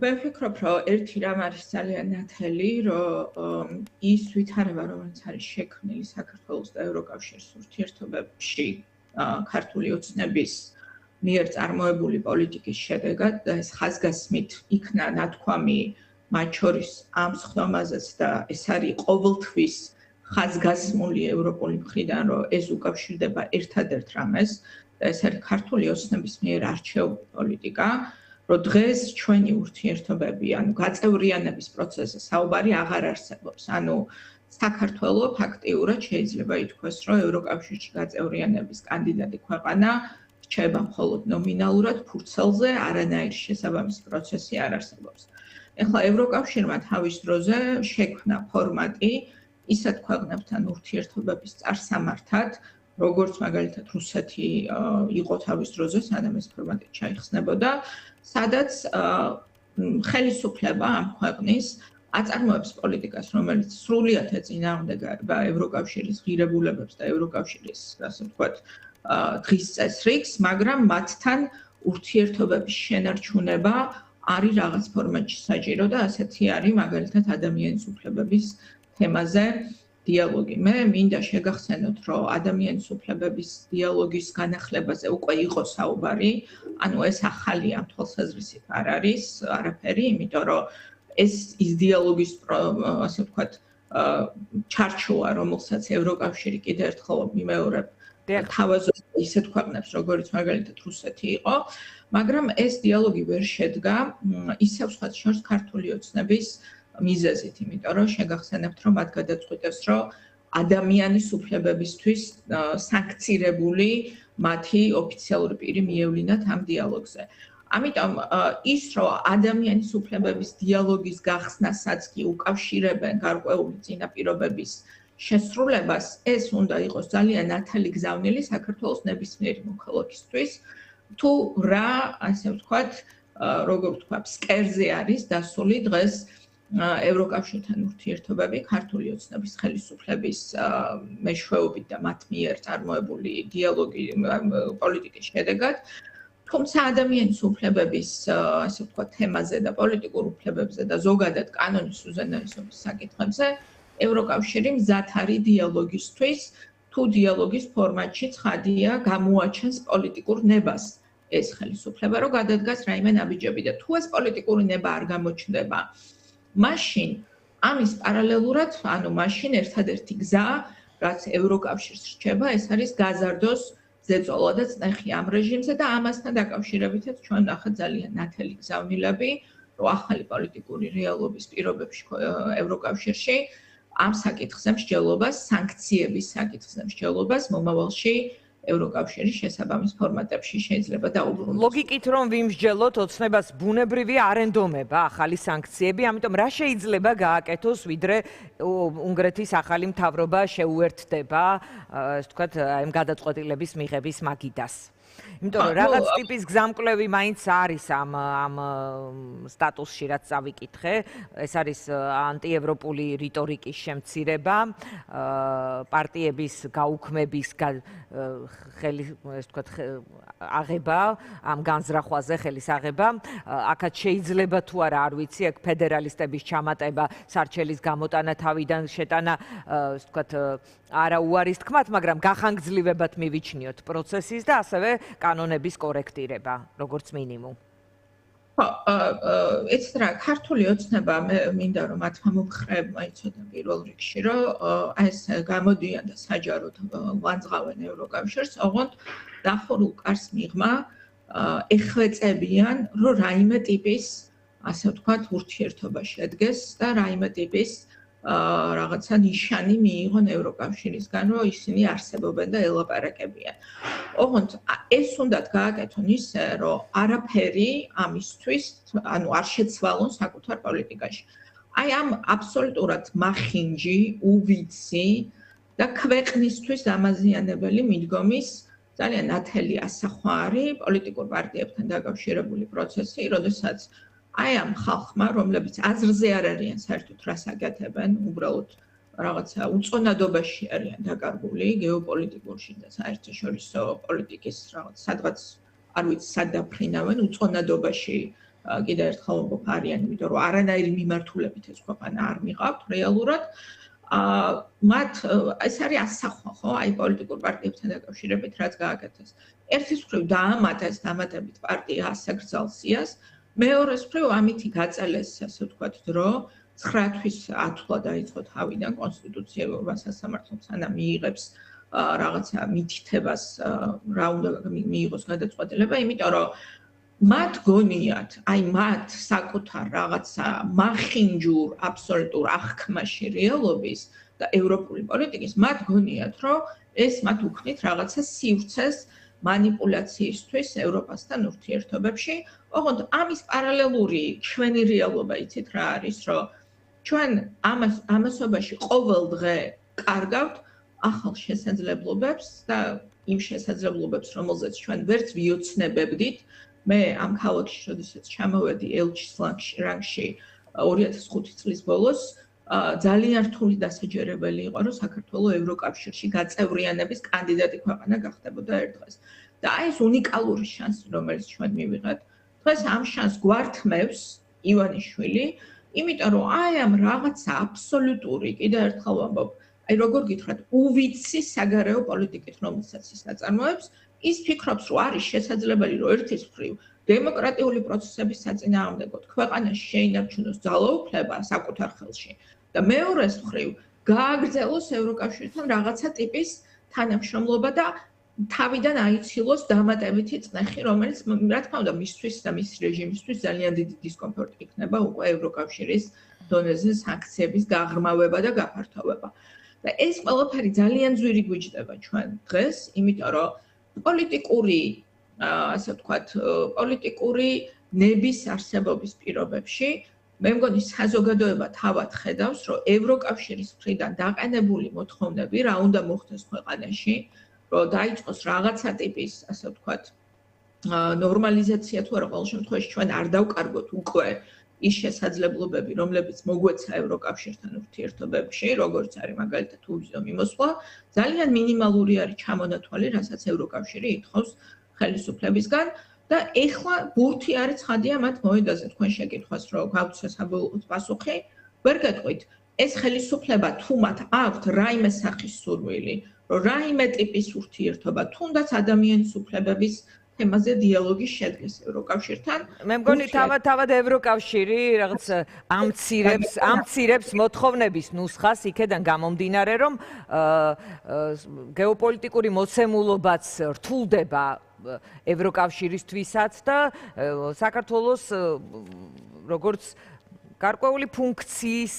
მე ვფიქრობ, რომ ერთი რამ არის ძალიან ნათელი, რომ ის ვითარება, რომელიც არის შექმნილი საქართველოს და ევროკავშირის ურთიერთობებში ქართული ოცნების მიერ წარმოებული პოლიტიკის შედეგად და ეს ხაზგასმით იქნა ნათქვამი მათ შორის ამ სხდომაზეც და ეს არის ყოველთვის ხაზგასმული ევროპული მხრიდან, რომ ეს უკავშირდება ერთადერთ რამეს და ეს არის ქართული ოცნების მიერ არჩეული პოლიტიკა, რომ დღეს ჩვენი ურთიერთობები, ანუ გაწევრიანების პროცესზე საუბარი აღარ არსებობს. ანუ საქართველო ფაქტიურად შეიძლება ითქვას, რომ ევროკავშირში გაწევრიანების კანდიდატი ქვეყანა რჩება მხოლოდ ნომინალურად ფურცელზე, არანაირი შესაბამისი პროცესი არ არსებობს. ეხლა ევროკავშირმა თავის დროზე შექმნა ფორმატი ისეთ ქვეყნებთან ურთიერთობების წარსამართად, როგორც მაგალითად რუსეთი იყო თავის დროზე, სანამ ეს ფორმატი ჩაიხსნებოდა, სადაც ხელისუფლება ამ ქვეყნის აწარმოებს პოლიტიკას, რომელიც სრულიად ეწინააღმდეგება ევროკავშირის ღირებულებებს და ევროკავშირის, ასე ვთქვათ, დღის წესრიგს, მაგრამ მათთან ურთიერთობების შენარჩუნება არის რაღაც ფორმატში საჭირო და ასეთი არის მაგალითად ადამიანის უფლებების თემაზე დიალოგი. მე მინდა შეგახსენოთ, რომ ადამიანის უფლებების დიალოგის განახლებაზე უკვე იყო საუბარი, ანუ ეს ახალი ამ თვალსაზრისით არ არის არაფერი, იმიტომ რომ ეს ის დიალოგის, ასე ვთქვათ, ჩარჩოა, რომელსაც ევროკავშირი კიდევ ერთხელ მიმეორებ თავაზობს ისეთ ქვეყნებს, როგორც მაგალითად რუსეთი იყო, მაგრამ ეს დიალოგი ვერ შედგა ისევ სხვა შორის ქართული ოცნების მიზეზით, იმიტომ რომ შეგახსენებთ, რომ მათ გადაწყვიტეს, რომ ადამიანის უფლებებისთვის სანქცირებული მათი ოფიციალური პირი მიევლინათ ამ დიალოგზე. ამიტომ ის, რომ ადამიანის უფლებების დიალოგის გახსნასაც კი უკავშირებენ გარკვეული წინაპირობების შესრულებას, ეს უნდა იყოს ძალიან ნათელი გზავნილი საქართველოს ნებისმიერი მოქალაქისთვის, თუ რა, ასე ვთქვათ, როგორ ვთქვა, ფსკერზე არის დასული დღეს ევროკავშირთან ურთიერთობები ქართული ოცნების ხელისუფლების მეშვეობით და მათ მიერ წარმოებული დიალოგი პოლიტიკის შედეგად. თუმცა ადამიანის უფლებების, ასე ვთქვათ, თემაზე და პოლიტიკურ უფლებებზე და ზოგადად კანონის უზენაესობის საკითხებზე ევროკავშირი მზად არის დიალოგისთვის, თუ დიალოგის ფორმატში ცხადია გამოაჩენს პოლიტიკურ ნებას ეს ხელისუფლება, რომ გადადგას რაიმე ნაბიჯები და თუ ეს პოლიტიკური ნება არ გამოჩნდება, მაშინ ამის პარალელურად, ანუ მაშინ ერთადერთი გზა, რაც ევროკავშირს რჩება, ეს არის გაზარდოს ზეწოლა და წნეხი ამ რეჟიმზე და ამასთან დაკავშირებითაც ჩვენ ნახეთ ძალიან ნათელი გზავნილები, რომ ახალი პოლიტიკური რეალობის პირობებში ევროკავშირში ამ საკითხზე მსჯელობას, სანქციების საკითხზე მსჯელობას მომავალში ევროკავშირის შესაბამის ფორმატებში შეიძლება დაუბრუნდეს. ლოგიკით რომ ვიმსჯელოთ ოცნებას ბუნებრივი არენდომება, ახალი სანქციები, ამიტომ რა შეიძლება გააკეთოს, ვიდრე უნგრეთის ახალი მთავრობა შეუერთდება, ასე ვთქვათ, ამ გადაწყვეტილების მიღების მაგიდას. იმიტომ რომ რაღაც ტიპის გზამკვლევი მაინც არის ამ სტატუსში, რაც წავიკითხე, ეს არის ანტიევროპული რიტორიკის შემცირება, პარტიების გაუქმების აღება, ამ განზრახვაზე ხელის აღება, აქაც შეიძლება თუ არა, არ ვიცი, აქ ფედერალისტების ჩამატება, სარჩელის გამოტანა თავიდან შეტანა, ასე ვთქვათ, არა უარის თქმათ, მაგრამ გახანგრძლივებად მივიჩნიოთ პროცესის და ასევე კანონების კორექტირება, როგორც მინიმუმ. ეს რა, ქართული ოცნება მე მინდა რომ მათმა მომხრეებმა იცოდე პირველ რიგში, რომ ეს გამოდიან და საჯაროდ ვანძღავენ ევროკავშირს, ოღონდ დახურულ კარს მიღმა ეხვეწებიან, რომ რაიმე ტიპის, ასე ვთქვათ, ურთიერთობა შედგეს და რაიმე ტიპის რაღაცა ნიშანი მიიღონ ევროკავშირისგან, რომ ისინი არსებობენ და ელაპარაკებიან. ოღონდ ეს უნდათ გააკეთონ ისე, რომ არაფერი ამისთვის, ანუ არ შეცვალონ საკუთარ პოლიტიკაში. აი ამ აბსოლუტურად მახინჯი, უვიცი და ქვეყნისთვის ამაზიანებელი მიდგომის ძალიან ნათელი ასახვა არის პოლიტიკურ პარტიებთან დაკავშირებული პროცესი, როდესაც აი ამ ხალხმა, რომლებიც აზრზე არ არიან საერთოდ რას აკეთებენ, უბრალოდ რაღაცა უწონადობაში არიან დაკარგული გეოპოლიტიკურში და საერთაშორისო პოლიტიკის რაღაც სადღაც არ ვიცი სად დაფრინავენ უწონადობაში კიდევ ერთხელ ვამბობ არიან, იმიტომ რომ არანაირი მიმართულებით ეს ქვეყანა არ მიყავთ რეალურად. მათ ეს არის ასახვა, ხო, აი პოლიტიკურ პარტიებთან დაკავშირებით რაც გააკეთეს. ერთის მხრივ დაამატეს დამატებით პარტია ასაგრძალ სიას, მეორეს მხრივ ამითი გაწელეს, ასე ვთქვათ, დრო 9 თვის ათვლა დაიწყო თავიდან კონსტიტუციებურმა სასამართლომ სანამ მიიღებს რაღაცა მითითებას რა უნდა მიიღოს გადაწყვეტილება, იმიტომ რომ მათ გონიათ, აი მათ საკუთარ რაღაცა მახინჯურ აბსოლუტურ აღქმაში რეალობის და ევროპული პოლიტიკის მათ გონიათ, რომ ეს მათ უქმნით რაღაცა სივრცეს манипуляციისთვის ევროპასთან ურთიერთობებში. ოღონდ ამის პარალელური ჩვენი რეალობა იცით რა არის, რომ ჩვენ ამასობაში ყოველ დღე კარგავთ ახალ შესაძლებლობებს და იმ შესაძლებლობებს, რომელზეც ჩვენ ვერც ვიოცნებებდით. მე ამ ქალაქში, როდესაც ჩამოვედი ელჩის რანგში 2005 წლის ბოლოს, ძალიან რთული დასაჯერებელი იყო, რომ საქართველოს ევროკავშირში გაწევრიანების კანდიდატი ქვეყანა გახდებოდა ერთ დღეს. და აი ეს უნიკალური შანსი, რომელიც ჩვენ მივიღეთ, დღეს ამ შანსს გვართმევს ივანიშვილი, იმიტომ რომ აი ამ რაღაცა აბსოლუტური, კიდევ ერთხელ ვამბობ, აი როგორ გითხრათ, უვიცი საგარეო პოლიტიკით, რომელსაც ის აწარმოებს, ის ფიქრობს, რომ არის შესაძლებელი, რომ ერთის მხრივ დემოკრატიული პროცესების საწინააღმდეგოდ ქვეყანაში შეინარჩუნოს ძალაუფლება საკუთარ ხელში და მეორეს მხრივ გააგრძელოს ევროკავშირთან რაღაცა ტიპის თანამშრომლობა და თავიდან აიცილოს დამატებითი წნეხი, რომელიც რა თქმა უნდა მისთვის და მის რეჟიმისთვის ძალიან დიდი დისკომფორტი იქნება უკვე ევროკავშირის დონეზე სანქციების გაღრმავება და გაფართოვება. და ეს ყველაფერი ძალიან ძვირი გვიჯდება ჩვენ დღეს, იმიტომ რომ პოლიტიკური, ასე ვთქვათ, პოლიტიკური ნების არსებობის პირობებში მე მგონი საზოგადოება თავად ხედავს, რომ ევროკავშირის მხრიდან დაყენებული მოთხოვნები რა უნდა მოხდეს ქვეყანაში, რომ დაიწყოს რაღაცა ტიპის, ასე ვთქვათ, ნორმალიზაცია თუ არა, ყოველ შემთხვევაში ჩვენ არ დავკარგოთ უკვე ის შესაძლებლობები, რომლებიც მოგვეცა ევროკავშირთან ურთიერთობებში, როგორც არის მაგალითად უვიზო მიმოსვლა, ძალიან მინიმალური არის ჩამონათვალი, რასაც ევროკავშირი ითხოვს ხელისუფლებისგან და ეხლა ბურთი არის ცხადია მათ მოედაზე. თქვენ შეკითხვას, რომ გავცეს საბოლოოდ პასუხი, ვერ გეტყვით, ეს ხელისუფლება თუ მათ აქვთ რაიმე სახის სურვილი, რომ რაიმე ტიპის ურთიერთობა, თუნდაც ადამიანის უფლებების თემაზე დიალოგი შედგეს ევროკავშირთან. მე მგონი თავად ევროკავშირი რაღაც ამცირებს მოთხოვნების ნუსხას იქედან გამომდინარე, რომ გეოპოლიტიკური მოცემულობაც რთულდება ევროკავშირისთვისაც და საქართველოს როგორც გარკვეული ფუნქციის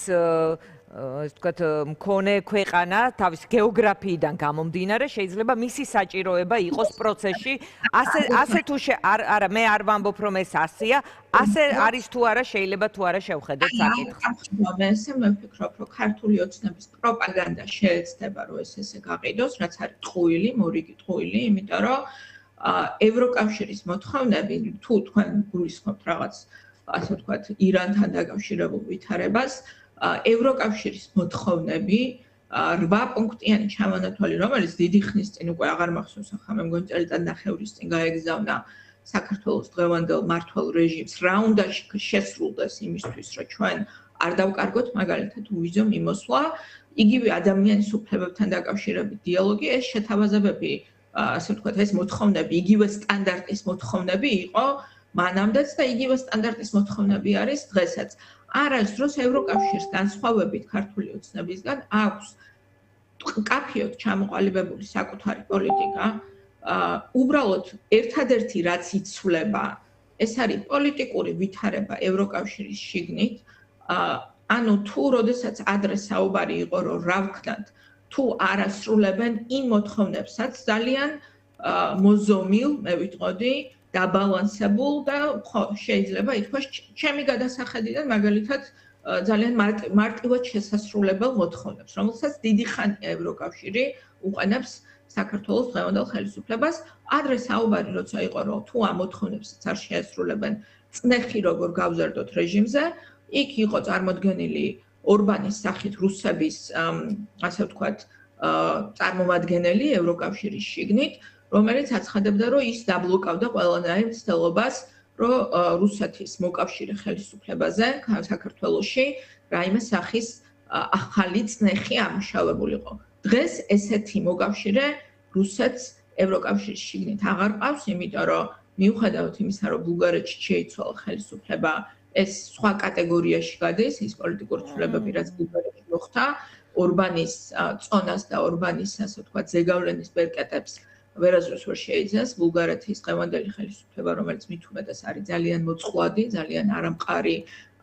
ეს ვთქვათ, მქონე ქვეყანა თავის გეოგრაფიიდან გამომდინარე შეიძლება მისი საჭიროება იყოს პროცესში. ასე თუ არა, მე არ ვამბობ, რომ ეს ასეა, ასე არის თუ არა, შეიძლება თუ არა შევხედოთ საკითხს. მე ვფიქრობ, რომ ქართული ოცნების პროპაგანდა შეეცდება, რომ ეს ესე გაყიდოს, რაც არის ტყუილი, მორიგი ტყუილი, იმიტომ რომ ევროკავშირის მოთხოვნები, თუ თქვენ გულისხმობთ რაღაც, ასე ვთქვათ, ირანთან დაკავშირებულ ვითარებას, ევროკავშირის მოთხოვნები 8 პუნქტიანი ჩამონათვალი, რომელიც დიდი ხნის წინ უკვე აღარ მახსოვს, ახლა მე მგონი წელიწადნახევრის წინ გაეგზავნა საქართველოს დღევანდელ მართვალ რეჟიმს, რა უნდა შესრულდეს იმისთვის, რომ ჩვენ არ დავკარგოთ მაგალითად უვიზო მიმოსვლა, იგივე ადამიანის უფლებებთან დაკავშირებით დიალოგი, ეს შეთავაზებები, ასე ვთქვათ, ეს მოთხოვნები, იგივე სტანდარტის მოთხოვნები იყო მანამდეც და იგივე სტანდარტის მოთხოვნები არის დღესაც. არასდროს ევროკავშირს განსხვავებით ქართული ოცნებისგან აქვს კაფიოდ ჩამოყალიბებული საკუთარი პოლიტიკა. უბრალოდ ერთადერთი რაც იცვლება, ეს არის პოლიტიკური ვითარება ევროკავშირის შიგნით. ანუ თუ როდესაც ადრე საუბარი იყო, რომ რა ვქნათ, თუ არ ასრულებენ იმ მოთხოვნებსაც ძალიან მოზომილ, მე ვიტყოდი, დაბალანსებულ და შეიძლება ითქვას ჩემი გადასახედიდან მაგალითად ძალიან მარტივად შესასრულებელ მოთხოვნებს, რომელსაც დიდი ხანია ევროკავშირი უყენებს საქართველოს დღევანდელ ხელისუფლებას. ადრე საუბარი როცა იყო, რომ თუ ამ მოთხოვნებსაც არ შეასრულებენ, წნეხი როგორ გავზარდოთ რეჟიმზე, იქ იყო წარმოდგენილი ორბანის სახით რუსების, ასე ვთქვათ, წარმომადგენელი ევროკავშირის შიგნით, რომელიც აცხადებდა, რომ ის დაბლოკავდა ყველანაირ მცდელობას რომ რუსეთის მოკავშირე ხელისუფლებაზე საქართველოში რაიმე სახის ახალი წნეხი ამუშავებულიყო. დღეს ესეთი მოკავშირე რუსეთს ევროკავშირის შიგნით აღარ ყავს, იმიტომ რომ მიუხედავად იმისა, რომ ბულგარეთში შეიცვალა ხელისუფლება, ეს სხვა კატეგორიაში გადის, ის პოლიტიკური ცვლილებები, რაც ბულგარეთში მოხდა, ორბანის წონას და ორბანის, ასე ვთქვათ, ზეგავლენის ბერკეტებს ვერასდროს ვერ შეიძენს. ბულგარეთის დღევანდელი ხელისუფლება, რომელიც მით უმეტეს არის ძალიან მოწყვლადი, ძალიან არამყარი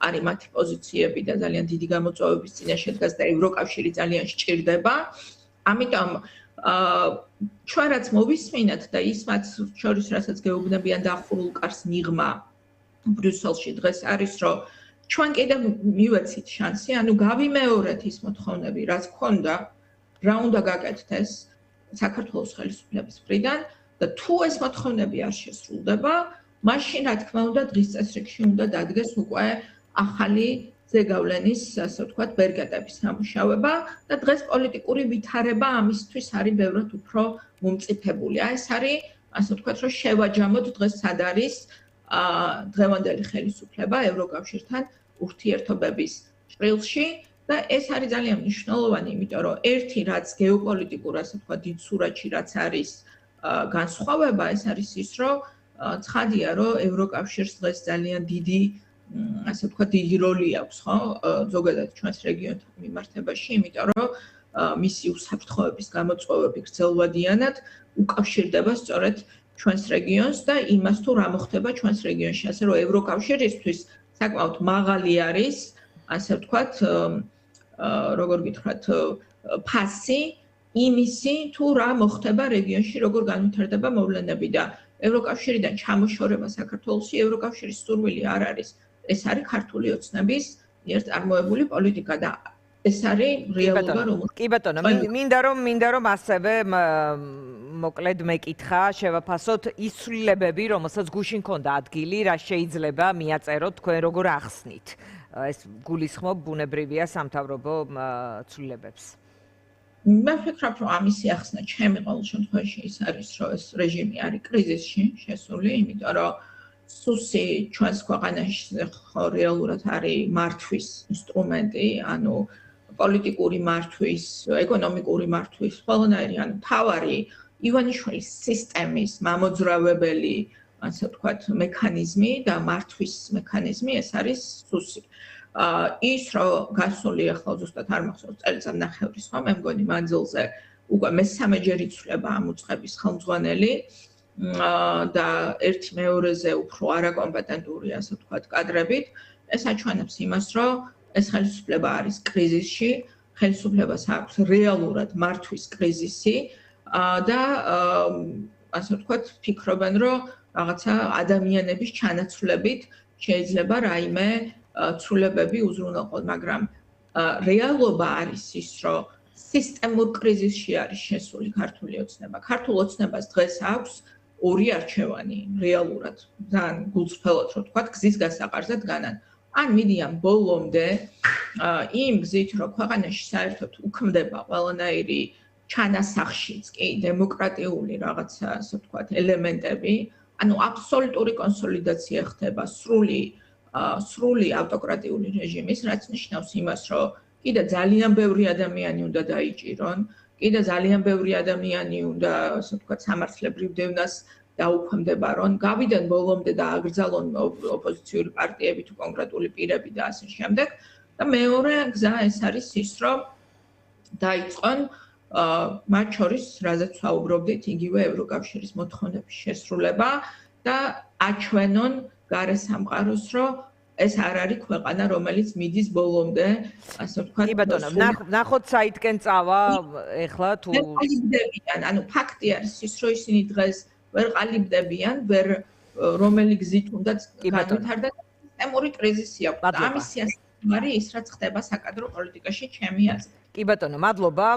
არის მათი პოზიციები და ძალიან დიდი გამოწვევების წინაშე დგას და ევროკავშირი ძალიან სჭირდება. ამიტომ ჩვენ რაც მოვისმინეთ და ის მათ შორის რასაც გეუბნებიან დახურულ კარს მიღმა ბრიუსელში დღეს არის, რომ ჩვენ კიდევ მივეცით შანსი, ანუ გავიმეორეთ ის მოთხოვნები, რაც ქონდა, რა უნდა გაკეთდეს საქართველოს ხელისუფლების მხრიდან და თუ ეს მოთხოვნები არ შესრულდება, მაშინ რა თქმა უნდა დღის წესრიგში უნდა დადგეს უკვე ახალი ზეგავლენის, ასე ვთქვათ, ბერკეტების სამუშაოება და დღეს პოლიტიკური ვითარება ამისთვის არის ბევრად უფრო მომწიფებული. ეს არის, ასე ვთქვათ, რომ შევაჯამოთ დღეს სად არის დღევანდელი ხელისუფლება ევროკავშირთან ურთიერთობების ჭრილში და ეს არის ძალიან მნიშვნელოვანი, იმიტომ რომ ერთი რაც გეოპოლიტიკურ, ასე ვთქვათ, დიდ სურათში რაც არის განსხვავება, ეს არის ის, რომ ცხადია, რომ ევროკავშირს დღეს ძალიან დიდი ასე ვთქვათ, დიდი როლი აქვს, ხო? ზოგადად ჩვენს რეგიონთან მიმართებაში, იმიტომ რომ მისი უსაფრთხოების გამოწვევები გრძელვადიანად უკავშირდება სწორედ ჩვენს რეგიონს და იმას თუ რა მოხდება ჩვენს რეგიონში, ასე რომ ევროკავშირისთვის საკმაოდ მაღალი არის, ასე ვთქვათ, როგორ გითხრათ, ფასი იმისი თუ რა მოხდება რეგიონში, როგორ განვითარდება მოვლენები და ევროკავშირიდან ჩამოშორება საქართველოში ევროკავშირის სურვილი არ არის. ეს არის ქართული ოცნების მიერ წარმოებული პოლიტიკა და ეს არის რეალობა, რომელიც კი ბატონო, მინდა რომ ასევე მოკლედ მეკითხა, შევაფასოთ ის ცვლილებები, რომელსაც გუშინ ქონდა ადგილი, რა შეიძლება მიაწეროთ თქვენ როგორ ახსნით. ეს გულისხმობ ბუნებრივია სამთავრობო ცვლილებებს. მე ვფიქრობ, რომ ამისი ახსნა ჩემი ყოველ შემთხვევაში ის არის, რომ ეს რეჟიმი არის კრიზისში შესული, იმიტომ რომ სუსი ჩვენს ქვეყანაში რეალურად არის მართვის ინსტრუმენტი, ანუ პოლიტიკური მართვის, ეკონომიკური მართვის, ყველანაირი, ანუ თავარი ივანიშვილის სისტემის მამოძრავებელი, ასე ვთქვათ, მექანიზმი და მართვის მექანიზმი ეს არის სუსი. ის რომ გასული ახლა ზუსტად არ მახსოვს წელიწადნახევრის ხო, მე მგონი მანძილზე უკვე მესამეჯერ იცვლება ამ უწყების ხელმძღვანელი და ერთი მეორეზე უფრო არაკომპეტენტური, ასე ვთქვათ, კადრებით. ეს აჩვენებს იმას, რომ ეს ხელისუფლება არის კრიზისში, ხელისუფლებას აქვს რეალურად მართვის კრიზისი და ასე ვთქვათ, ფიქრობენ, რომ რაღაცა ადამიანების ჩანაცვლებით შეიძლება რაიმე ცვლილებები უზრუნველყოთ, მაგრამ რეალობა არის ის, რომ სისტემურ კრიზისში არის შესული ქართული ოცნება. ქართულ ოცნებას დღეს აქვს ორი არჩევანი რეალურად, ძალიან გულწრფელად რო ვთქვათ, გზის გასაყარზე დგანან. ან მიდიან ბოლომდე იმ გზით, რომ ქვეყანაში საერთოდ უქმდება ყველანაირი ჩანასახშიც კი დემოკრატიული რაღაცა, ასე ვთქვათ, ელემენტები, ანუ აბსოლუტური კონსოლიდაცია ხდება სრული ავტოკრატიული რეჟიმის, რაც ნიშნავს იმას, რომ კიდე ძალიან ბევრი ადამიანი უნდა დაიჭირონ, კიდე ძალიან ბევრი ადამიანი უნდა, ასე ვთქვათ, სამართლებრივ დევნას დაუქვემდებარონ, გავიდნენ ბოლომდე და აგრძალონ ოპოზიციური პარტიები თუ კონკრეტული პირები და ასე შემდეგ. და მეორე გზა ეს არის ის, რომ დაიწყონ მათ შორის, რაზეც ვსაუბრობდით, იგივე ევროკავშირის მოთხოვნების შესრულება და აჩვენონ გარე სამყაროს, რომ ეს არ არის ქვეყანა, რომელიც მიდის ბოლომდე, ასე ვთქვათ, კი ბატონო, ნახოთ საითკენ წავა ეხლა თუ ყალიბდებიან, ანუ ფაქტი არის ის, რომ ისინი დღეს ვერ ყალიბდებიან, ვერ რომელი გზით უნდაც განვითარდეს სისტემური კრიზისი აქვს და ამის სიასტემი არის ის, რაც ხდება საკადრო პოლიტიკაში ჩემი აზრით. კი ბატონო, მადლობა.